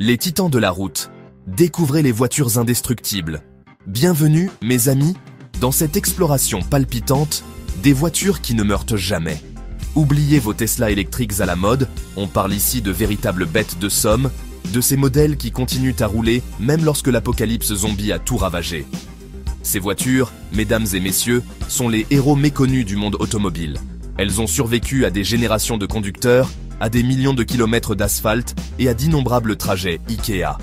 Les titans de la route. Découvrez les voitures indestructibles. Bienvenue, mes amis, dans cette exploration palpitante des voitures qui ne meurent jamais. Oubliez vos Tesla électriques à la mode, on parle ici de véritables bêtes de somme, de ces modèles qui continuent à rouler même lorsque l'apocalypse zombie a tout ravagé. Ces voitures, mesdames et messieurs, sont les héros méconnus du monde automobile. Elles ont survécu à des générations de conducteurs, à des millions de kilomètres d'asphalte et à d'innombrables trajets Ikea.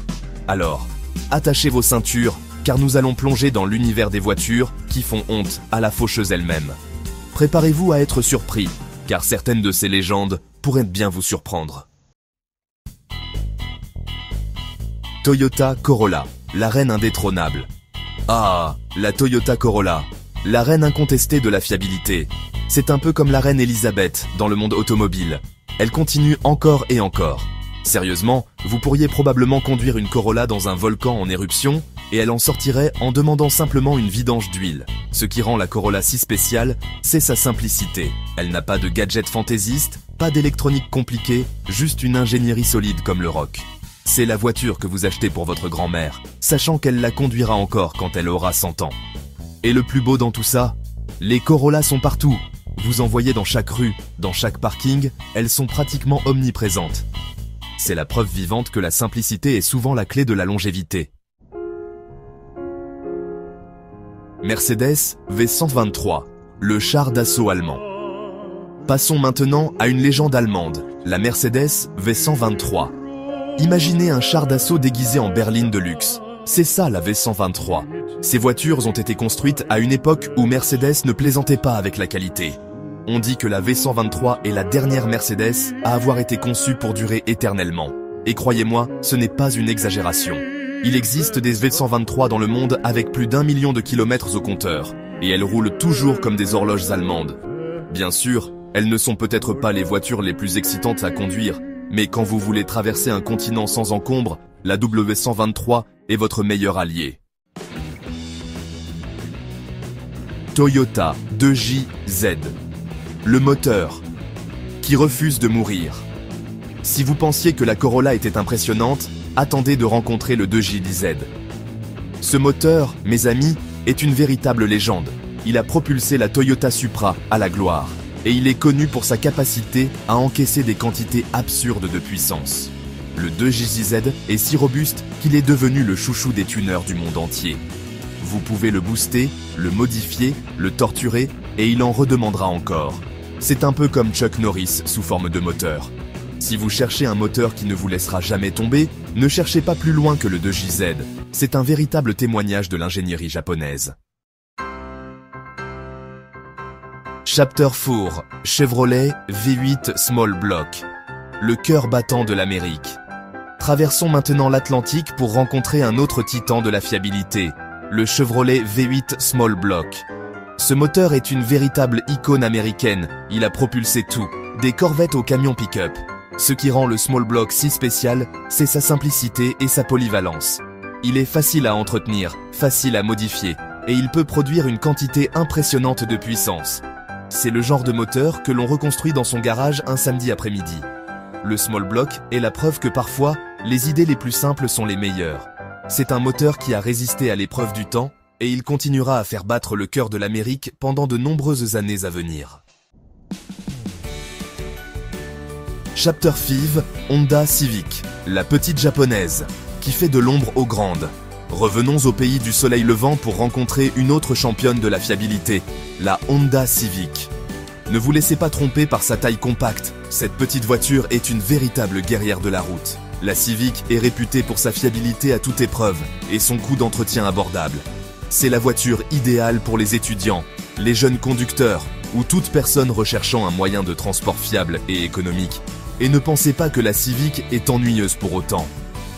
Alors, attachez vos ceintures, car nous allons plonger dans l'univers des voitures qui font honte à la faucheuse elle-même. Préparez-vous à être surpris, car certaines de ces légendes pourraient bien vous surprendre. Toyota Corolla, la reine indétrônable. Ah, la Toyota Corolla, la reine incontestée de la fiabilité. C'est un peu comme la reine Elisabeth dans le monde automobile. Elle continue encore et encore. Sérieusement, vous pourriez probablement conduire une Corolla dans un volcan en éruption et elle en sortirait en demandant simplement une vidange d'huile. Ce qui rend la Corolla si spéciale, c'est sa simplicité. Elle n'a pas de gadgets fantaisistes, pas d'électronique compliquée, juste une ingénierie solide comme le rock. C'est la voiture que vous achetez pour votre grand-mère, sachant qu'elle la conduira encore quand elle aura 100 ans. Et le plus beau dans tout ça, les Corollas sont partout. Vous en voyez dans chaque rue, dans chaque parking, elles sont pratiquement omniprésentes. C'est la preuve vivante que la simplicité est souvent la clé de la longévité. Mercedes V123, le char d'assaut allemand. Passons maintenant à une légende allemande, la Mercedes V123. Imaginez un char d'assaut déguisé en berline de luxe. C'est ça la V123. Ces voitures ont été construites à une époque où Mercedes ne plaisantait pas avec la qualité. On dit que la V123 est la dernière Mercedes à avoir été conçue pour durer éternellement. Et croyez-moi, ce n'est pas une exagération. Il existe des V123 dans le monde avec plus d'1 million de kilomètres au compteur. Et elles roulent toujours comme des horloges allemandes. Bien sûr, elles ne sont peut-être pas les voitures les plus excitantes à conduire, mais quand vous voulez traverser un continent sans encombre, la W123 est votre meilleur allié. Toyota 2JZ. Le moteur qui refuse de mourir. Si vous pensiez que la Corolla était impressionnante, attendez de rencontrer le 2JZ. Ce moteur, mes amis, est une véritable légende. Il a propulsé la Toyota Supra à la gloire. Et il est connu pour sa capacité à encaisser des quantités absurdes de puissance. Le 2JZ est si robuste qu'il est devenu le chouchou des tuneurs du monde entier. Vous pouvez le booster, le modifier, le torturer, et il en redemandera encore. C'est un peu comme Chuck Norris sous forme de moteur. Si vous cherchez un moteur qui ne vous laissera jamais tomber, ne cherchez pas plus loin que le 2JZ. C'est un véritable témoignage de l'ingénierie japonaise. Chapter 4, Chevrolet V8 Small Block, le cœur battant de l'Amérique. Traversons maintenant l'Atlantique pour rencontrer un autre titan de la fiabilité, le Chevrolet V8 Small Block. Ce moteur est une véritable icône américaine, il a propulsé tout, des corvettes aux camions pick-up. Ce qui rend le Small Block si spécial, c'est sa simplicité et sa polyvalence. Il est facile à entretenir, facile à modifier, et il peut produire une quantité impressionnante de puissance. C'est le genre de moteur que l'on reconstruit dans son garage un samedi après-midi. Le Small Block est la preuve que parfois, les idées les plus simples sont les meilleures. C'est un moteur qui a résisté à l'épreuve du temps et il continuera à faire battre le cœur de l'Amérique pendant de nombreuses années à venir. Chapter 5, Honda Civic, la petite japonaise, qui fait de l'ombre aux grandes. Revenons au pays du soleil levant pour rencontrer une autre championne de la fiabilité, la Honda Civic. Ne vous laissez pas tromper par sa taille compacte, cette petite voiture est une véritable guerrière de la route. La Civic est réputée pour sa fiabilité à toute épreuve et son coût d'entretien abordable. C'est la voiture idéale pour les étudiants, les jeunes conducteurs ou toute personne recherchant un moyen de transport fiable et économique. Et ne pensez pas que la Civic est ennuyeuse pour autant.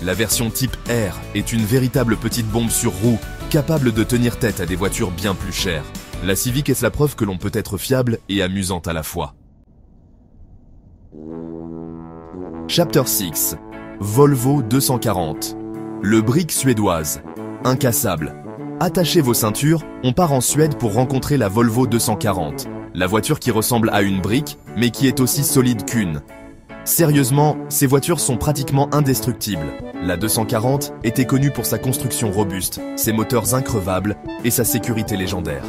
La version type R est une véritable petite bombe sur roue, capable de tenir tête à des voitures bien plus chères. La Civic est la preuve que l'on peut être fiable et amusante à la fois. Chapter 6, Volvo 240, le brick suédoise, incassable. Attachez vos ceintures, on part en Suède pour rencontrer la Volvo 240, la voiture qui ressemble à une brique, mais qui est aussi solide qu'une. Sérieusement, ces voitures sont pratiquement indestructibles. La 240 était connue pour sa construction robuste, ses moteurs increvables et sa sécurité légendaire.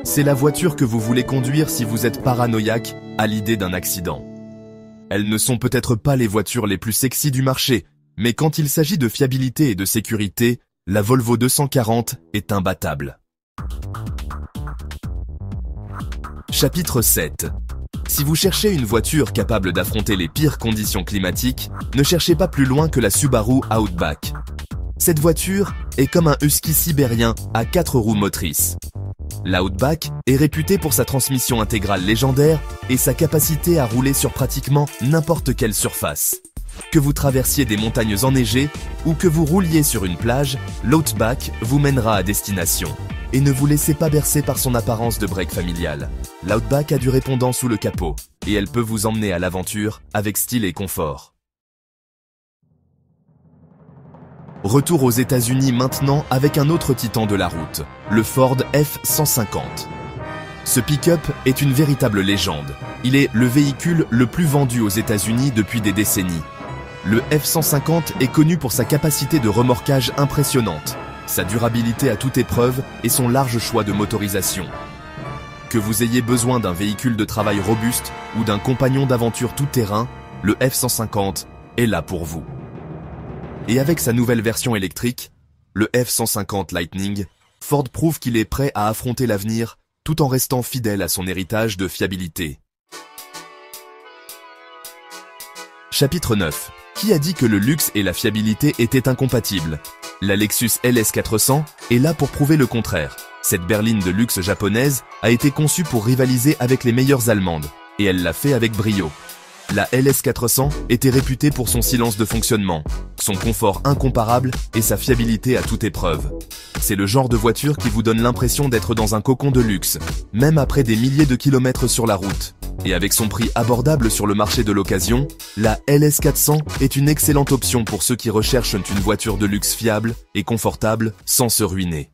C'est la voiture que vous voulez conduire si vous êtes paranoïaque à l'idée d'un accident. Elles ne sont peut-être pas les voitures les plus sexy du marché, mais quand il s'agit de fiabilité et de sécurité, la Volvo 240 est imbattable. Chapitre 7. Si vous cherchez une voiture capable d'affronter les pires conditions climatiques, ne cherchez pas plus loin que la Subaru Outback. Cette voiture est comme un husky sibérien à 4 roues motrices. L'Outback est réputée pour sa transmission intégrale légendaire et sa capacité à rouler sur pratiquement n'importe quelle surface. Que vous traversiez des montagnes enneigées ou que vous rouliez sur une plage, l'Outback vous mènera à destination. Et ne vous laissez pas bercer par son apparence de break familiale. L'Outback a du répondant sous le capot et elle peut vous emmener à l'aventure avec style et confort. Retour aux États-Unis maintenant avec un autre titan de la route, le Ford F-150. Ce pick-up est une véritable légende. Il est le véhicule le plus vendu aux États-Unis depuis des décennies. Le F-150 est connu pour sa capacité de remorquage impressionnante, sa durabilité à toute épreuve et son large choix de motorisation. Que vous ayez besoin d'un véhicule de travail robuste ou d'un compagnon d'aventure tout-terrain, le F-150 est là pour vous. Et avec sa nouvelle version électrique, le F-150 Lightning, Ford prouve qu'il est prêt à affronter l'avenir tout en restant fidèle à son héritage de fiabilité. Chapitre 9. Qui a dit que le luxe et la fiabilité étaient incompatibles? La Lexus LS400 est là pour prouver le contraire. Cette berline de luxe japonaise a été conçue pour rivaliser avec les meilleures allemandes, et elle l'a fait avec brio. La LS400 était réputée pour son silence de fonctionnement, son confort incomparable et sa fiabilité à toute épreuve. C'est le genre de voiture qui vous donne l'impression d'être dans un cocon de luxe, même après des milliers de kilomètres sur la route. Et avec son prix abordable sur le marché de l'occasion, la LS400 est une excellente option pour ceux qui recherchent une voiture de luxe fiable et confortable sans se ruiner.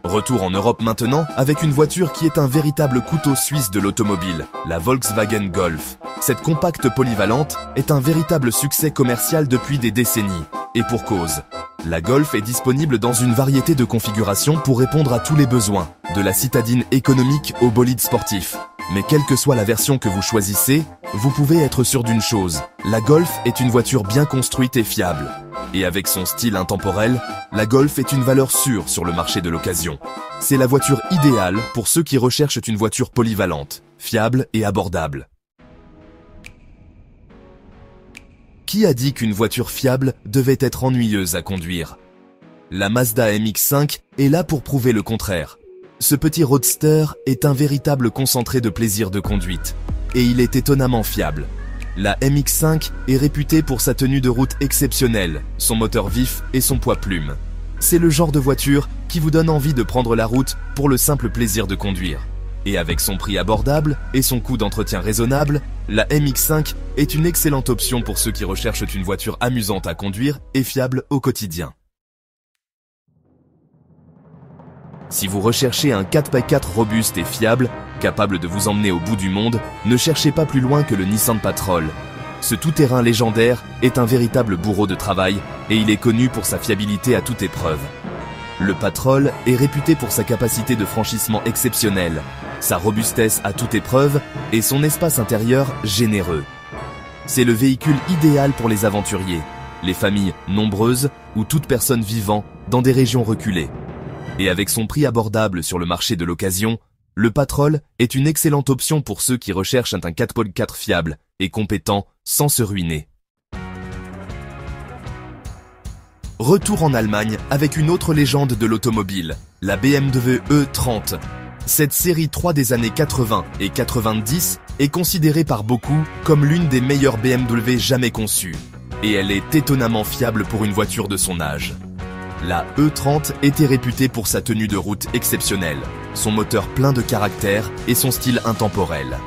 Retour en Europe maintenant avec une voiture qui est un véritable couteau suisse de l'automobile, la Volkswagen Golf. Cette compacte polyvalente est un véritable succès commercial depuis des décennies. Et pour cause. La Golf est disponible dans une variété de configurations pour répondre à tous les besoins, de la citadine économique au bolide sportif. Mais quelle que soit la version que vous choisissez, vous pouvez être sûr d'une chose, la Golf est une voiture bien construite et fiable. Et avec son style intemporel, la Golf est une valeur sûre sur le marché de l'occasion. C'est la voiture idéale pour ceux qui recherchent une voiture polyvalente, fiable et abordable. Qui a dit qu'une voiture fiable devait être ennuyeuse à conduire? La Mazda MX-5 est là pour prouver le contraire. Ce petit roadster est un véritable concentré de plaisir de conduite, et il est étonnamment fiable. La MX-5 est réputée pour sa tenue de route exceptionnelle, son moteur vif et son poids plume. C'est le genre de voiture qui vous donne envie de prendre la route pour le simple plaisir de conduire. Et avec son prix abordable et son coût d'entretien raisonnable, la MX-5 est une excellente option pour ceux qui recherchent une voiture amusante à conduire et fiable au quotidien. Si vous recherchez un 4x4 robuste et fiable, capable de vous emmener au bout du monde, ne cherchez pas plus loin que le Nissan Patrol. Ce tout-terrain légendaire est un véritable bourreau de travail et il est connu pour sa fiabilité à toute épreuve. Le Patrol est réputé pour sa capacité de franchissement exceptionnelle, sa robustesse à toute épreuve et son espace intérieur généreux. C'est le véhicule idéal pour les aventuriers, les familles nombreuses ou toute personne vivant dans des régions reculées. Et avec son prix abordable sur le marché de l'occasion, le Patrol est une excellente option pour ceux qui recherchent un 4x4 fiable et compétent sans se ruiner. Retour en Allemagne avec une autre légende de l'automobile, la BMW E30. Cette série 3 des années 80 et 90 est considérée par beaucoup comme l'une des meilleures BMW jamais conçues. Et elle est étonnamment fiable pour une voiture de son âge. La E30 était réputée pour sa tenue de route exceptionnelle, son moteur plein de caractère et son style intemporel.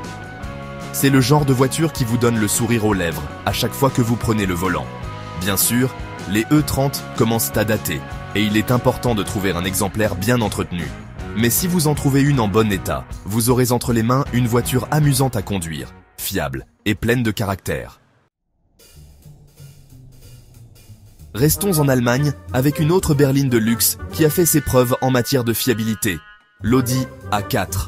C'est le genre de voiture qui vous donne le sourire aux lèvres à chaque fois que vous prenez le volant. Bien sûr, les E30 commencent à dater et il est important de trouver un exemplaire bien entretenu. Mais si vous en trouvez une en bon état, vous aurez entre les mains une voiture amusante à conduire, fiable et pleine de caractère. Restons en Allemagne avec une autre berline de luxe qui a fait ses preuves en matière de fiabilité, l'Audi A4.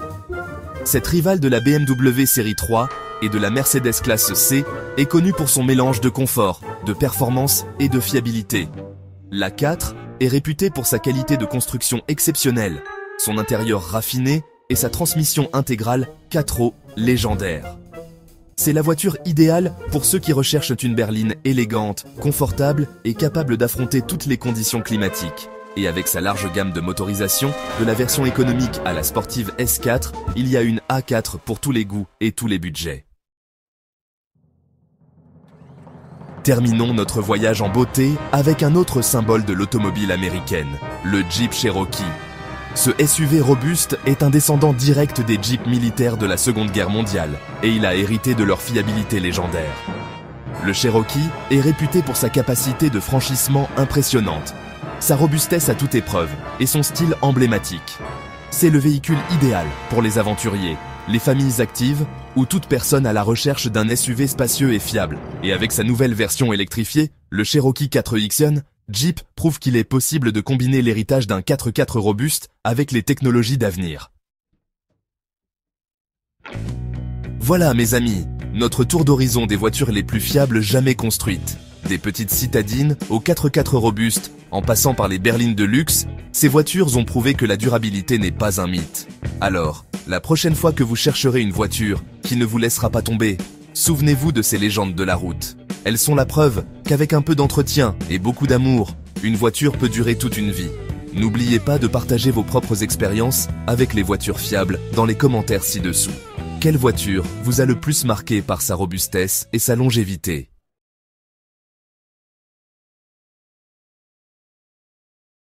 Cette rivale de la BMW série 3 et de la Mercedes classe C est connue pour son mélange de confort, de performance et de fiabilité. L'A4 est réputée pour sa qualité de construction exceptionnelle, son intérieur raffiné et sa transmission intégrale 4 roues légendaire. C'est la voiture idéale pour ceux qui recherchent une berline élégante, confortable et capable d'affronter toutes les conditions climatiques. Et avec sa large gamme de motorisation, de la version économique à la sportive S4, il y a une A4 pour tous les goûts et tous les budgets. Terminons notre voyage en beauté avec un autre symbole de l'automobile américaine, le Jeep Cherokee. Ce SUV robuste est un descendant direct des Jeeps militaires de la Seconde Guerre mondiale et il a hérité de leur fiabilité légendaire. Le Cherokee est réputé pour sa capacité de franchissement impressionnante, sa robustesse à toute épreuve et son style emblématique. C'est le véhicule idéal pour les aventuriers, les familles actives ou toute personne à la recherche d'un SUV spacieux et fiable. Et avec sa nouvelle version électrifiée, le Cherokee 4X, Jeep prouve qu'il est possible de combiner l'héritage d'un 4x4 robuste avec les technologies d'avenir. Voilà mes amis, notre tour d'horizon des voitures les plus fiables jamais construites. Des petites citadines aux 4x4 robustes, en passant par les berlines de luxe, ces voitures ont prouvé que la durabilité n'est pas un mythe. Alors, la prochaine fois que vous chercherez une voiture qui ne vous laissera pas tomber, souvenez-vous de ces légendes de la route. Elles sont la preuve qu'avec un peu d'entretien et beaucoup d'amour, une voiture peut durer toute une vie. N'oubliez pas de partager vos propres expériences avec les voitures fiables dans les commentaires ci-dessous. Quelle voiture vous a le plus marqué par sa robustesse et sa longévité ?